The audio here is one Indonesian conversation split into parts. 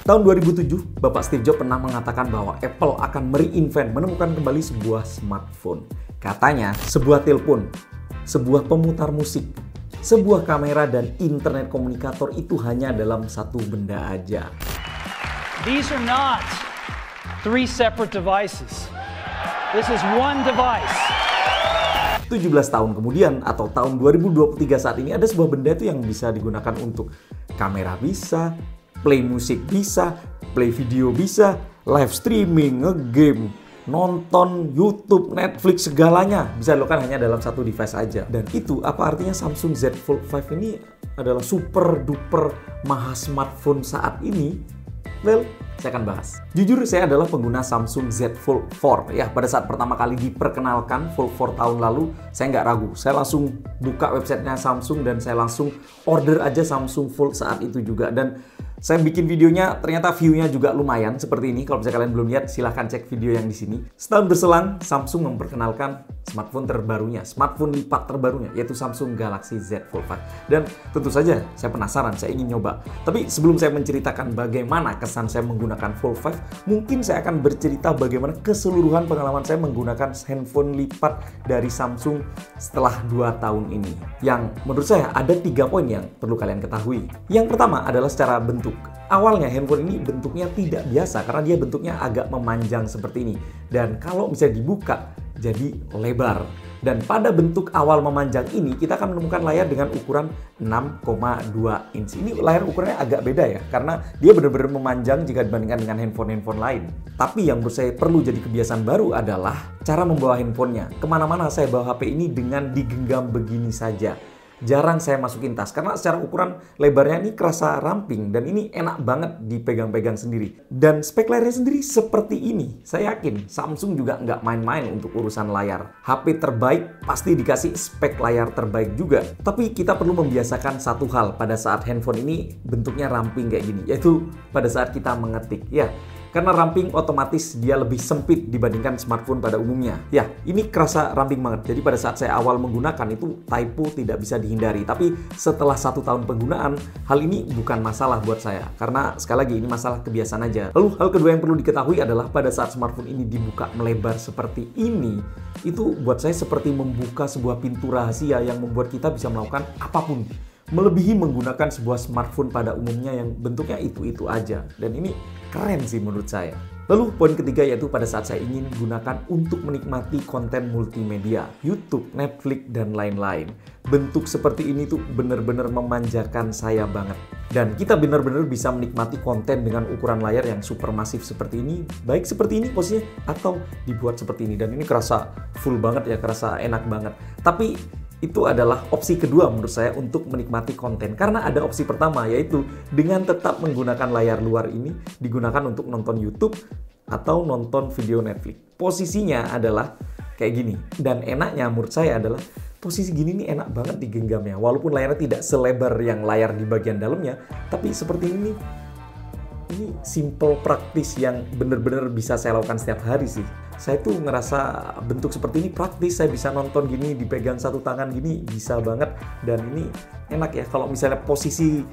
Tahun 2007, Bapak Steve Jobs pernah mengatakan bahwa Apple akan mereinvent, menemukan kembali sebuah smartphone. Katanya, sebuah telepon, sebuah pemutar musik, sebuah kamera, dan internet komunikator itu hanya dalam satu benda aja. These are not three separate devices. This is one device. 17 tahun kemudian atau tahun 2023 saat ini ada sebuah benda itu yang bisa digunakan untuk kamera bisa, play musik bisa, play video bisa, live streaming, ngegame, nonton YouTube, Netflix, segalanya bisa dilakukan hanya dalam satu device aja. Dan itu apa artinya Samsung Z Fold 5 ini adalah super duper maha smartphone saat ini? Well, saya akan bahas. Jujur, saya adalah pengguna Samsung Z Fold 4. Ya, pada saat pertama kali diperkenalkan Fold 4 tahun lalu, saya nggak ragu. Saya langsung buka websitenya Samsung dan saya langsung order aja Samsung Fold saat itu juga. Dan saya bikin videonya, ternyata view-nya juga lumayan seperti ini. Kalau misalnya kalian belum lihat, silahkan cek video yang di sini. Setahun berselang, Samsung memperkenalkan smartphone terbarunya, smartphone lipat terbarunya, yaitu Samsung Galaxy Z Fold 5. Dan tentu saja, saya penasaran, saya ingin nyoba. Tapi sebelum saya menceritakan bagaimana kesan saya menggunakan Fold 5, mungkin saya akan bercerita bagaimana keseluruhan pengalaman saya menggunakan handphone lipat dari Samsung setelah 2 tahun ini. Yang menurut saya ada 3 poin yang perlu kalian ketahui. Yang pertama adalah secara bentuk. Awalnya handphone ini bentuknya tidak biasa karena dia bentuknya agak memanjang seperti ini. Dan kalau misalnya dibuka, jadi lebar. Dan pada bentuk awal memanjang ini, kita akan menemukan layar dengan ukuran 6,2 inch. Ini layar ukurannya agak beda ya, karena dia benar-benar memanjang jika dibandingkan dengan handphone-handphone lain. Tapi yang menurut saya perlu jadi kebiasaan baru adalah cara membawa handphonenya. Kemana-mana saya bawa HP ini dengan digenggam begini saja. Jarang saya masukin tas karena secara ukuran lebarnya ini kerasa ramping dan ini enak banget dipegang-pegang sendiri. Dan spek layarnya sendiri seperti ini. Saya yakin Samsung juga nggak main-main untuk urusan layar. HP terbaik pasti dikasih spek layar terbaik juga. Tapi kita perlu membiasakan satu hal pada saat handphone ini bentuknya ramping kayak gini, yaitu pada saat kita mengetik. Ya, karena ramping otomatis dia lebih sempit dibandingkan smartphone pada umumnya. Ya, ini kerasa ramping banget. Jadi pada saat saya awal menggunakan itu typo tidak bisa dihindari. Tapi setelah 1 tahun penggunaan, hal ini bukan masalah buat saya. Karena sekali lagi ini masalah kebiasaan aja. Lalu hal kedua yang perlu diketahui adalah pada saat smartphone ini dibuka melebar seperti ini, itu buat saya seperti membuka sebuah pintu rahasia yang membuat kita bisa melakukan apapun. Melebihi menggunakan sebuah smartphone pada umumnya yang bentuknya itu-itu aja. Dan ini keren sih menurut saya. Lalu poin ketiga yaitu pada saat saya ingin gunakan untuk menikmati konten multimedia, YouTube, Netflix, dan lain-lain. Bentuk seperti ini tuh bener-bener memanjakan saya banget. Dan kita bener-bener bisa menikmati konten dengan ukuran layar yang super masif seperti ini. Baik seperti ini posisinya atau dibuat seperti ini. Dan ini kerasa full banget ya, kerasa enak banget. Tapi itu adalah opsi kedua menurut saya untuk menikmati konten. Karena ada opsi pertama yaitu dengan tetap menggunakan layar luar ini digunakan untuk nonton YouTube atau nonton video Netflix. Posisinya adalah kayak gini. Dan enaknya menurut saya adalah posisi gini nih enak banget digenggamnya. Walaupun layarnya tidak selebar yang layar di bagian dalamnya, tapi seperti ini simple praktis yang bener-bener bisa saya lakukan setiap hari sih. Saya tuh ngerasa bentuk seperti ini praktis, saya bisa nonton gini, dipegang satu tangan gini, bisa banget. Dan ini enak ya, kalau misalnya posisi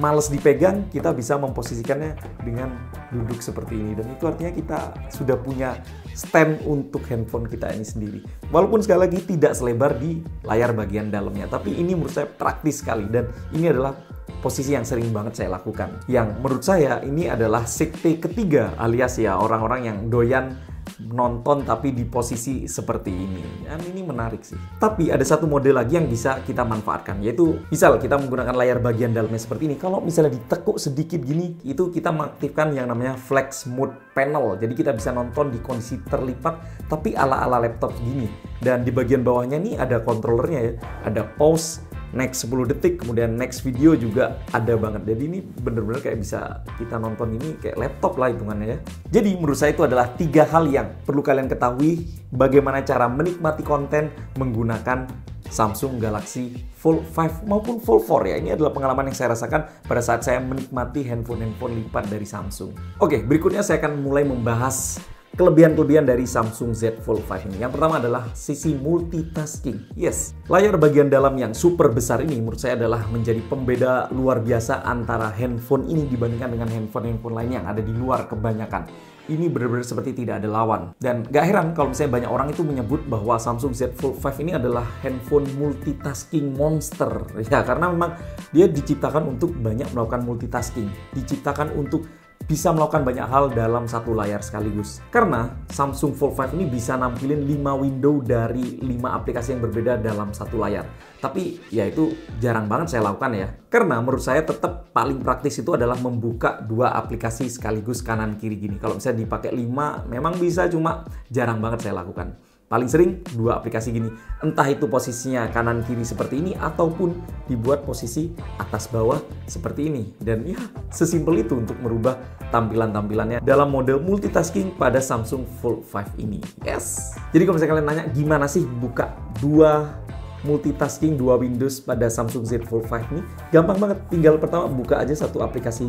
males dipegang, kita bisa memposisikannya dengan duduk seperti ini. Dan itu artinya kita sudah punya stand untuk handphone kita ini sendiri. Walaupun sekali lagi tidak selebar di layar bagian dalamnya, tapi ini menurut saya praktis sekali. Dan ini adalah posisi yang sering banget saya lakukan. Yang menurut saya ini adalah sekte ketiga, alias ya orang-orang yang doyan nonton tapi di posisi seperti ini. Dan ini menarik sih. Tapi ada satu model lagi yang bisa kita manfaatkan, yaitu misal kita menggunakan layar bagian dalamnya seperti ini. Kalau misalnya ditekuk sedikit gini, itu kita mengaktifkan yang namanya flex mode panel. Jadi kita bisa nonton di kondisi terlipat tapi ala-ala laptop gini. Dan di bagian bawahnya nih ada controllernya ya. Ada pause, next 10 detik, kemudian next video juga ada banget. Jadi ini bener-bener kayak bisa kita nonton ini kayak laptop lah hitungannya ya. Jadi menurut saya itu adalah 3 hal yang perlu kalian ketahui bagaimana cara menikmati konten menggunakan Samsung Galaxy Fold 5 maupun Fold 4 ya. Ini adalah pengalaman yang saya rasakan pada saat saya menikmati handphone lipat dari Samsung. Oke, berikutnya saya akan mulai membahas kelebihan-kelebihan dari Samsung Z Fold 5 ini. Yang pertama adalah sisi multitasking. Yes, layar bagian dalam yang super besar ini menurut saya adalah menjadi pembeda luar biasa antara handphone ini dibandingkan dengan handphone-handphone lain yang ada di luar kebanyakan. Ini benar-benar seperti tidak ada lawan. Dan gak heran kalau misalnya banyak orang itu menyebut bahwa Samsung Z Fold 5 ini adalah handphone multitasking monster. Ya, karena memang dia diciptakan untuk banyak melakukan multitasking. Diciptakan untuk bisa melakukan banyak hal dalam satu layar sekaligus. Karena Samsung Fold 5 ini bisa nampilin 5 window dari 5 aplikasi yang berbeda dalam satu layar. Tapi ya itu jarang banget saya lakukan ya. Karena menurut saya tetap paling praktis itu adalah membuka 2 aplikasi sekaligus kanan kiri gini. Kalau misalnya dipakai 5 memang bisa, cuma jarang banget saya lakukan. Paling sering 2 aplikasi gini. Entah itu posisinya kanan kiri seperti ini ataupun dibuat posisi atas bawah seperti ini. Dan ya sesimpel itu untuk merubah tampilan-tampilannya dalam mode multitasking pada Samsung Fold 5 ini. Yes. Jadi kalau misalnya kalian nanya gimana sih buka 2 multitasking 2 Windows pada Samsung Z Fold 5 ini, gampang banget. Tinggal pertama buka aja satu aplikasi,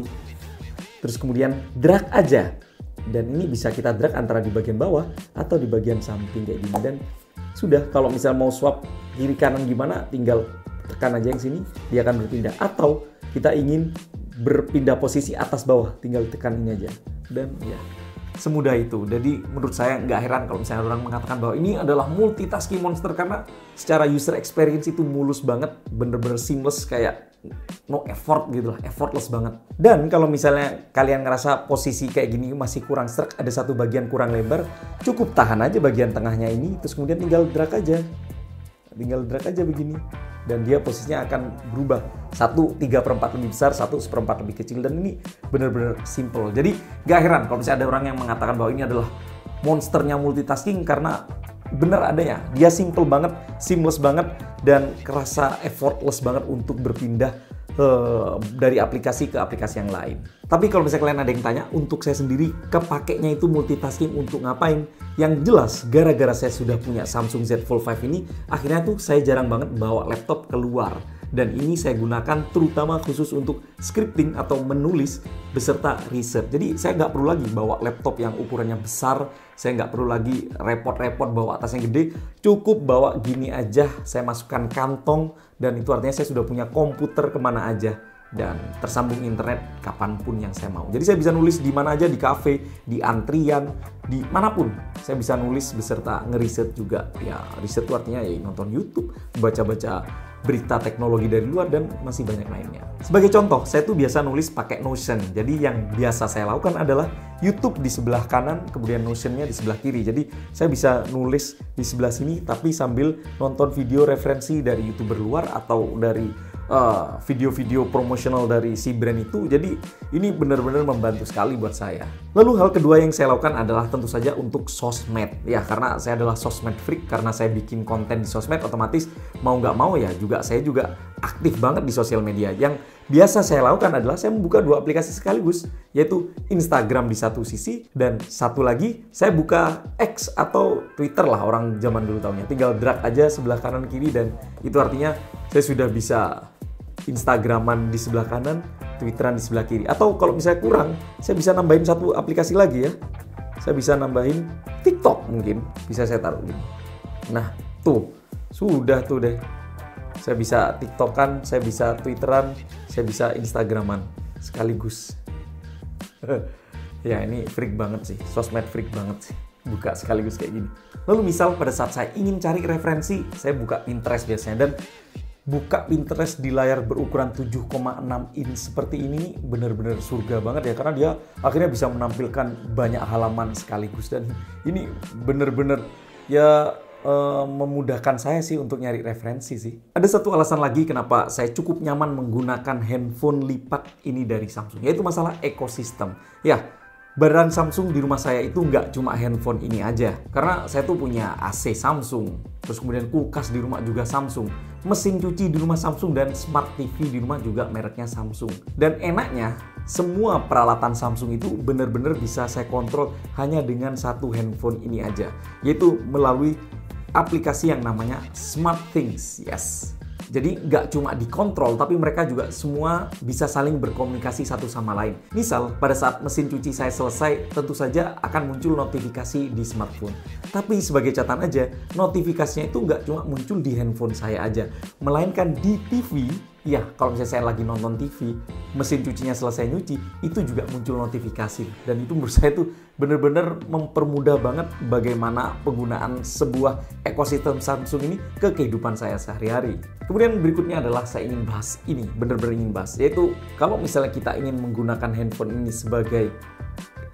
terus kemudian drag aja. Dan ini bisa kita drag antara di bagian bawah atau di bagian samping kayak gini. Dan sudah, kalau misalnya mau swap kiri kanan gimana, tinggal tekan aja yang sini, dia akan berpindah. Atau kita ingin berpindah posisi atas bawah, tinggal tekan ini aja. Dan ya, semudah itu. Jadi menurut saya nggak heran kalau misalnya orang mengatakan bahwa ini adalah multitasking monster, karena secara user experience itu mulus banget, bener-bener seamless, kayak no effort gitu lah, effortless banget. Dan kalau misalnya kalian ngerasa posisi kayak gini masih kurang serak, ada satu bagian kurang lebar, cukup tahan aja bagian tengahnya ini, terus kemudian tinggal drag aja. Tinggal drag aja begini. Dan dia posisinya akan berubah. Satu 3/4 lebih besar, satu 1/4 lebih kecil. Dan ini bener-bener simple. Jadi gak heran kalau misalnya ada orang yang mengatakan bahwa ini adalah monsternya multitasking, karena bener adanya. Dia simple banget, seamless banget, dan kerasa effortless banget untuk berpindah dari aplikasi ke aplikasi yang lain. Tapi kalau misalnya kalian ada yang tanya, untuk saya sendiri kepakainya itu multitasking untuk ngapain? Yang jelas, gara-gara saya sudah punya Samsung Z Fold 5 ini, akhirnya tuh saya jarang banget bawa laptop keluar. Dan ini saya gunakan terutama khusus untuk scripting atau menulis beserta riset. Jadi saya nggak perlu lagi bawa laptop yang ukurannya besar, saya nggak perlu lagi repot-repot bawa tas yang gede, cukup bawa gini aja, saya masukkan kantong, dan itu artinya saya sudah punya komputer kemana aja. Dan tersambung internet kapanpun yang saya mau. Jadi saya bisa nulis di mana aja, di cafe, di antrian, di manapun. Saya bisa nulis beserta ngeriset juga. Ya, riset itu artinya ya nonton YouTube, baca-baca berita teknologi dari luar, dan masih banyak lainnya. Sebagai contoh, saya tuh biasa nulis pakai Notion. Jadi yang biasa saya lakukan adalah YouTube di sebelah kanan, kemudian Notion-nya di sebelah kiri. Jadi saya bisa nulis di sebelah sini, tapi sambil nonton video referensi dari YouTuber luar atau dari video-video promosional dari si brand itu. Jadi ini benar-benar membantu sekali buat saya. Lalu hal kedua yang saya lakukan adalah tentu saja untuk sosmed. Ya, karena saya adalah sosmed freak, karena saya bikin konten di sosmed, otomatis mau nggak mau ya saya juga aktif banget di sosial media. Yang biasa saya lakukan adalah saya membuka 2 aplikasi sekaligus, yaitu Instagram di satu sisi, dan satu lagi saya buka X atau Twitter lah, orang zaman dulu tahunya. Tinggal drag aja sebelah kanan kiri, dan itu artinya saya sudah bisa Instagraman di sebelah kanan, Twitteran di sebelah kiri. Atau kalau misalnya kurang, saya bisa nambahin satu aplikasi lagi ya. Saya bisa nambahin TikTok mungkin, bisa saya taruh gini. Nah, tuh, sudah tuh deh. Saya bisa TikTokan, saya bisa Twitteran, saya bisa Instagraman sekaligus. Ya, ini freak banget sih, sosmed freak banget sih. Buka sekaligus kayak gini. Lalu misal pada saat saya ingin cari referensi, saya buka Pinterest biasanya. Dan buka Pinterest di layar berukuran 7,6 inch seperti ini bener-bener surga banget ya, karena dia akhirnya bisa menampilkan banyak halaman sekaligus. Dan ini bener-bener ya memudahkan saya sih untuk nyari referensi sih. Ada satu alasan lagi kenapa saya cukup nyaman menggunakan handphone lipat ini dari Samsung, yaitu masalah ekosistem. Ya, barang Samsung di rumah saya itu nggak cuma handphone ini aja, karena saya tuh punya AC Samsung, terus kemudian kulkas di rumah juga Samsung, mesin cuci di rumah Samsung, dan smart TV di rumah juga mereknya Samsung. Dan enaknya, semua peralatan Samsung itu benar-benar bisa saya kontrol hanya dengan satu handphone ini aja, yaitu melalui aplikasi yang namanya SmartThings. Yes. Jadi nggak cuma dikontrol, tapi mereka juga semua bisa saling berkomunikasi satu sama lain. Misal, pada saat mesin cuci saya selesai, tentu saja akan muncul notifikasi di smartphone. Tapi sebagai catatan aja, notifikasinya itu nggak cuma muncul di handphone saya aja, melainkan di TV. Ya, kalau misalnya saya lagi nonton TV, mesin cucinya selesai nyuci, itu juga muncul notifikasi. Dan itu menurut saya tuh bener-bener mempermudah banget bagaimana penggunaan sebuah ekosistem Samsung ini ke kehidupan saya sehari-hari. Kemudian berikutnya adalah saya ingin bahas ini, bener-bener ingin bahas, yaitu kalau misalnya kita ingin menggunakan handphone ini sebagai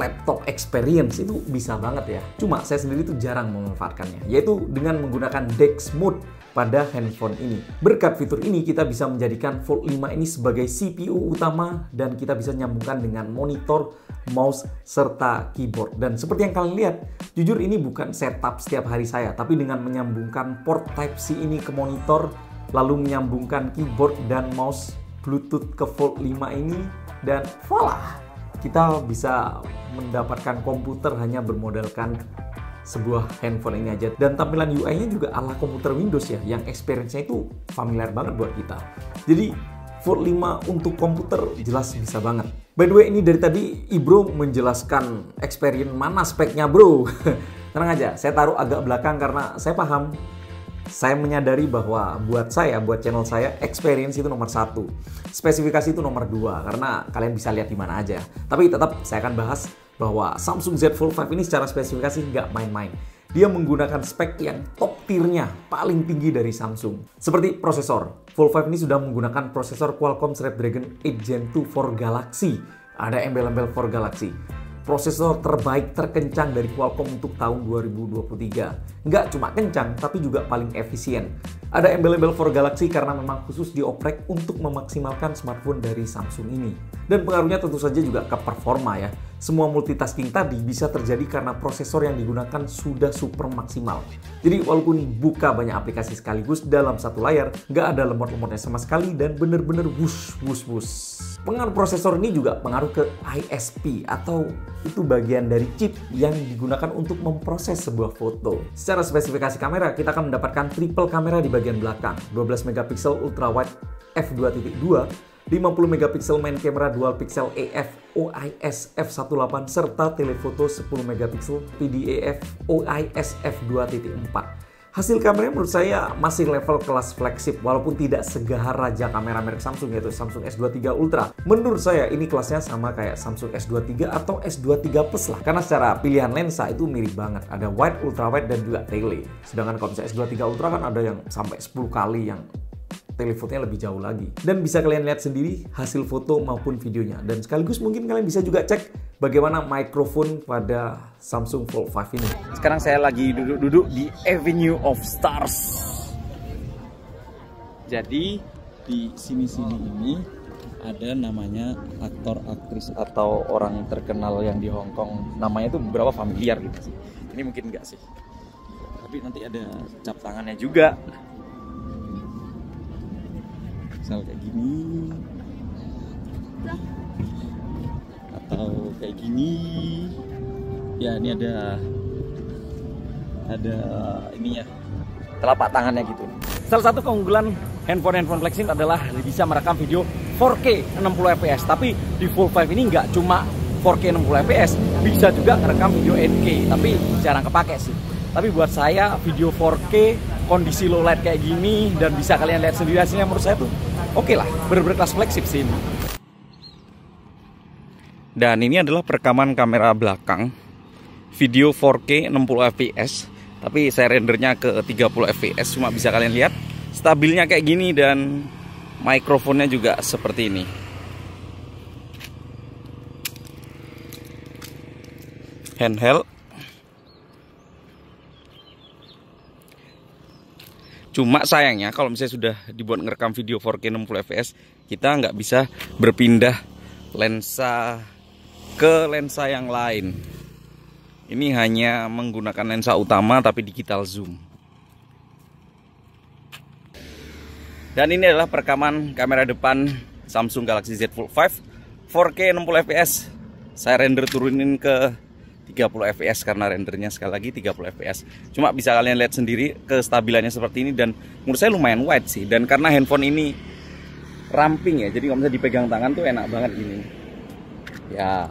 laptop experience, itu bisa banget ya. Cuma saya sendiri tuh jarang memanfaatkannya, yaitu dengan menggunakan DeX Mode pada handphone ini. Berkat fitur ini kita bisa menjadikan Fold 5 ini sebagai CPU utama dan kita bisa nyambungkan dengan monitor, mouse, serta keyboard. Dan seperti yang kalian lihat, jujur ini bukan setup setiap hari saya, tapi dengan menyambungkan port Type-C ini ke monitor, lalu menyambungkan keyboard dan mouse Bluetooth ke Fold 5 ini, dan voila! Kita bisa mendapatkan komputer hanya bermodalkan sebuah handphone ini aja. Dan tampilan UI-nya juga ala komputer Windows ya, yang experience-nya itu familiar banget buat kita. Jadi Fold 5 untuk komputer jelas bisa banget. By the way, ini dari tadi Ibro menjelaskan experience mana speknya bro. Tenang aja, saya taruh agak belakang karena saya paham. Saya menyadari bahwa buat channel saya, experience itu nomor 1. Spesifikasi itu nomor 2, karena kalian bisa lihat di mana aja. Tapi tetap saya akan bahas bahwa Samsung Z Fold 5 ini secara spesifikasi nggak main-main. Dia menggunakan spek yang top tier-nya, paling tinggi dari Samsung. Seperti prosesor, Fold 5 ini sudah menggunakan prosesor Qualcomm Snapdragon 8 Gen 2 for Galaxy. Ada embel-embel for Galaxy. Prosesor terbaik terkencang dari Qualcomm untuk tahun 2023. Nggak cuma kencang, tapi juga paling efisien. Ada embel-embel for Galaxy karena memang khusus dioprek untuk memaksimalkan smartphone dari Samsung ini. Dan pengaruhnya tentu saja juga ke performa ya. Semua multitasking tadi bisa terjadi karena prosesor yang digunakan sudah super maksimal. Jadi walaupun buka banyak aplikasi sekaligus dalam satu layar, nggak ada lemot-lemotnya sama sekali dan bener-bener wush. Pengaruh prosesor ini juga pengaruh ke ISP atau itu bagian dari chip yang digunakan untuk memproses sebuah foto. Secara spesifikasi kamera, kita akan mendapatkan triple kamera di bagian belakang, 12 megapiksel ultra wide f2.2, 50 megapiksel main camera dual pixel AF OIS f1.8 serta telefoto 10 megapiksel PDAF OIS f2.4. Hasil kameranya menurut saya masih level kelas flagship walaupun tidak segahar raja kamera merek Samsung yaitu Samsung S23 Ultra. Menurut saya ini kelasnya sama kayak Samsung S23 atau S23 Plus lah. Karena secara pilihan lensa itu mirip banget. Ada wide, ultra wide dan juga tele. Sedangkan kalau misalnya S23 Ultra kan ada yang sampai 10 kali yang telefotonya lebih jauh lagi. Dan bisa kalian lihat sendiri hasil foto maupun videonya. Dan sekaligus mungkin kalian bisa juga cek bagaimana mikrofon pada Samsung Fold 5 ini. Sekarang saya lagi duduk-duduk di Avenue of Stars. Jadi di sini-sini ini ada namanya aktor, aktris atau orang terkenal yang di Hong Kong. Namanya itu beberapa familiar gitu sih. Ini mungkin enggak sih. Tapi nanti ada cap tangannya juga. Misal kayak gini atau kayak gini ya, ini ada ini ya, telapak tangannya gitu. Salah satu keunggulan handphone flagship adalah bisa merekam video 4K 60 fps. Tapi di Fold 5 ini nggak cuma 4K 60 fps, bisa juga merekam video 8K, tapi jarang kepake sih. Tapi buat saya video 4K kondisi low light kayak gini dan bisa kalian lihat sendiri hasilnya, menurut saya tuh oke lah, bener-bener kelas flagship sih ini. Dan ini adalah perekaman kamera belakang video 4K 60 fps, tapi saya rendernya ke 30 fps. Cuma bisa kalian lihat stabilnya kayak gini dan mikrofonnya juga seperti ini. Handheld. Cuma sayangnya kalau misalnya sudah dibuat ngerekam video 4K 60 fps, kita nggak bisa berpindah lensa ke lensa yang lain. Ini hanya menggunakan lensa utama tapi digital zoom. Dan ini adalah perekaman kamera depan Samsung Galaxy Z Fold 5 4K 60 fps. Saya render turunin ke 30 fps karena rendernya sekali lagi 30 fps. Cuma bisa kalian lihat sendiri kestabilannya seperti ini, dan menurut saya lumayan wide sih. Dan karena handphone ini ramping ya, jadi kalau misalnya dipegang tangan tuh enak banget gini ya.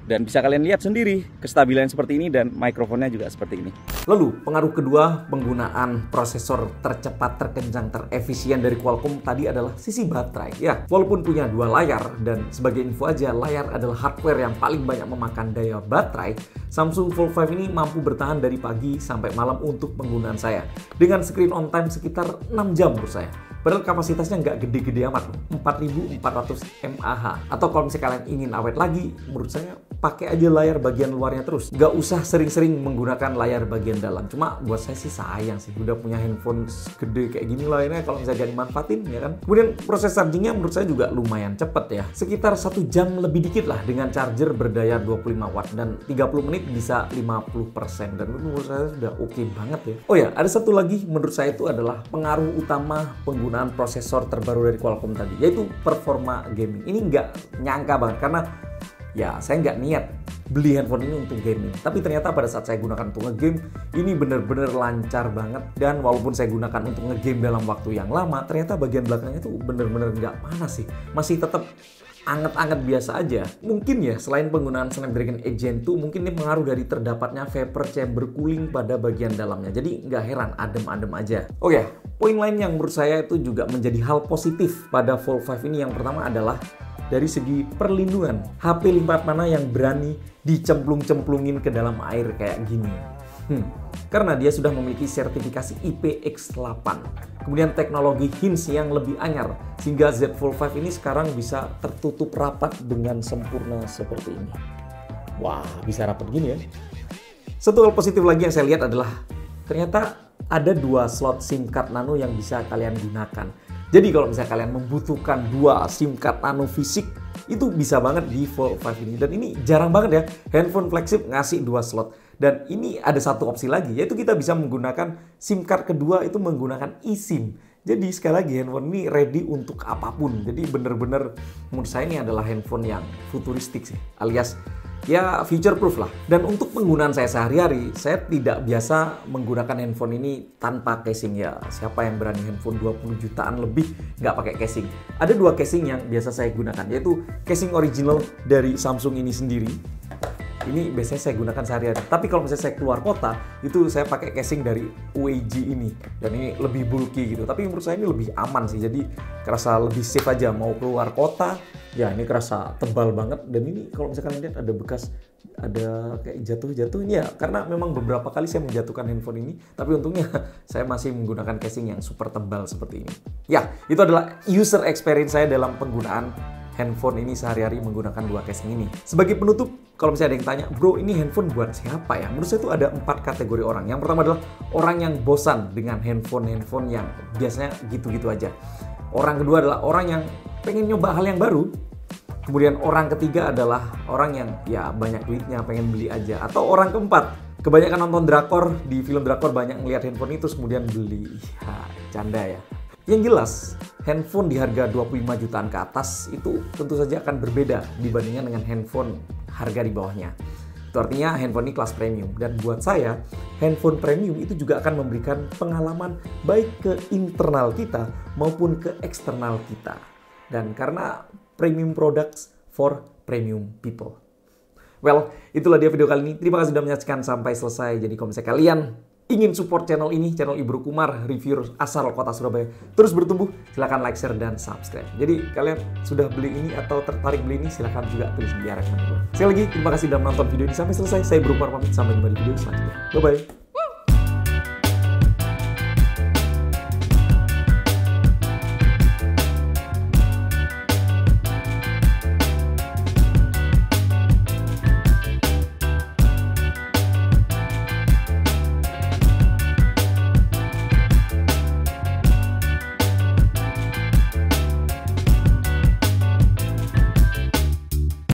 Dan bisa kalian lihat sendiri kestabilan seperti ini, dan mikrofonnya juga seperti ini. Lalu pengaruh kedua penggunaan prosesor tercepat, terkencang, terefisien dari Qualcomm tadi adalah sisi baterai. Ya, walaupun punya dua layar, dan sebagai info aja, layar adalah hardware yang paling banyak memakan daya baterai, Samsung Fold 5 ini mampu bertahan dari pagi sampai malam untuk penggunaan saya. Dengan screen on time sekitar 6 jam menurut saya. Padahal kapasitasnya nggak gede-gede amat, 4400 mAh. Atau kalau misalnya kalian ingin awet lagi, menurut saya pakai aja layar bagian luarnya terus. Nggak usah sering-sering menggunakan layar bagian dalam. Cuma buat saya sih sayang sih, udah punya handphone gede kayak gini layarnya, kalau misalnya gak dimanfaatin ya kan. Kemudian proses chargingnya menurut saya juga lumayan cepet ya. Sekitar 1 jam lebih dikit lah dengan charger berdaya 25 watt. Dan 30 menit bisa 50%. Dan menurut saya sudah oke banget ya. Oh ya, ada satu lagi menurut saya itu adalah pengaruh utama penggunaan prosesor terbaru dari Qualcomm tadi, yaitu performa gaming. Ini nggak nyangka banget, karena ya saya nggak niat beli handphone ini untuk gaming, tapi ternyata pada saat saya gunakan untuk ngegame ini bener-bener lancar banget. Dan walaupun saya gunakan untuk ngegame dalam waktu yang lama, ternyata bagian belakangnya tuh bener-bener nggak panas sih, masih tetap anget-anget biasa aja. Mungkin ya selain penggunaan Snapdragon 8 Gen 2, mungkin ini pengaruh dari terdapatnya vapor chamber cooling pada bagian dalamnya, jadi nggak heran adem-adem aja. Oh ya, poin lain yang menurut saya itu juga menjadi hal positif pada Fold 5 ini, yang pertama adalah dari segi perlindungan. HP lipat mana yang berani dicemplung-cemplungin ke dalam air kayak gini? Karena dia sudah memiliki sertifikasi IPX8. Kemudian teknologi hinge yang lebih anyar, sehingga Z Fold 5 ini sekarang bisa tertutup rapat dengan sempurna seperti ini. Wah, bisa rapat gini ya. Satu hal positif lagi yang saya lihat adalah ternyata ada 2 slot SIM card nano yang bisa kalian gunakan. Jadi kalau misalnya kalian membutuhkan 2 SIM card nano fisik, itu bisa banget di Fold 5 ini. Dan ini jarang banget ya, handphone flagship ngasih 2 slot. Dan ini ada satu opsi lagi, yaitu kita bisa menggunakan SIM card kedua itu menggunakan eSIM. Jadi sekali lagi handphone ini ready untuk apapun. Jadi bener-bener menurut saya ini adalah handphone yang futuristik sih, alias ya future proof lah. Dan untuk penggunaan saya sehari-hari, saya tidak biasa menggunakan handphone ini tanpa casing ya. Siapa yang berani handphone 20 jutaan lebih nggak pakai casing? Ada 2 casing yang biasa saya gunakan, yaitu casing original dari Samsung ini sendiri. Ini biasanya saya gunakan sehari-hari. Tapi kalau misalnya saya keluar kota, itu saya pakai casing dari UAG ini. Dan ini lebih bulky gitu. Tapi menurut saya ini lebih aman sih. Jadi kerasa lebih safe aja. Mau keluar kota, ya ini kerasa tebal banget. Dan ini kalau misalkan kalian lihat ada bekas, ada kayak jatuh-jatuhnya. Ya, karena memang beberapa kali saya menjatuhkan handphone ini. Tapi untungnya saya masih menggunakan casing yang super tebal seperti ini. Ya, itu adalah user experience saya dalam penggunaan handphone ini sehari-hari menggunakan 2 casing ini. Sebagai penutup, kalau misalnya ada yang tanya, bro ini handphone buat siapa ya? Menurut saya itu ada 4 kategori orang. Yang pertama adalah orang yang bosan dengan handphone yang biasanya gitu-gitu aja. Orang kedua adalah orang yang pengen nyoba hal yang baru. Kemudian orang ketiga adalah orang yang ya banyak duitnya, pengen beli aja. Atau orang keempat, kebanyakan nonton drakor, di film drakor banyak ngeliat handphone itu terus kemudian beli. Ya, canda ya. Yang jelas, handphone di harga 25 jutaan ke atas itu tentu saja akan berbeda dibandingkan dengan handphone harga di bawahnya. Itu artinya handphone ini kelas premium. Dan buat saya, handphone premium itu juga akan memberikan pengalaman baik ke internal kita maupun ke eksternal kita. Dan karena premium products for premium people. Well, itulah dia video kali ini. Terima kasih sudah menyaksikan sampai selesai. Jadi kalau misalnya kalian ingin support channel ini, channel Ibro Kumar, review asal kota Surabaya, terus bertumbuh, silahkan like, share, dan subscribe. Jadi kalian sudah beli ini atau tertarik beli ini, silahkan juga tulis di rekomen. Sekali lagi, terima kasih sudah menonton video ini sampai selesai. Saya Ibro Kumar pamit, sampai jumpa di video selanjutnya. Bye-bye.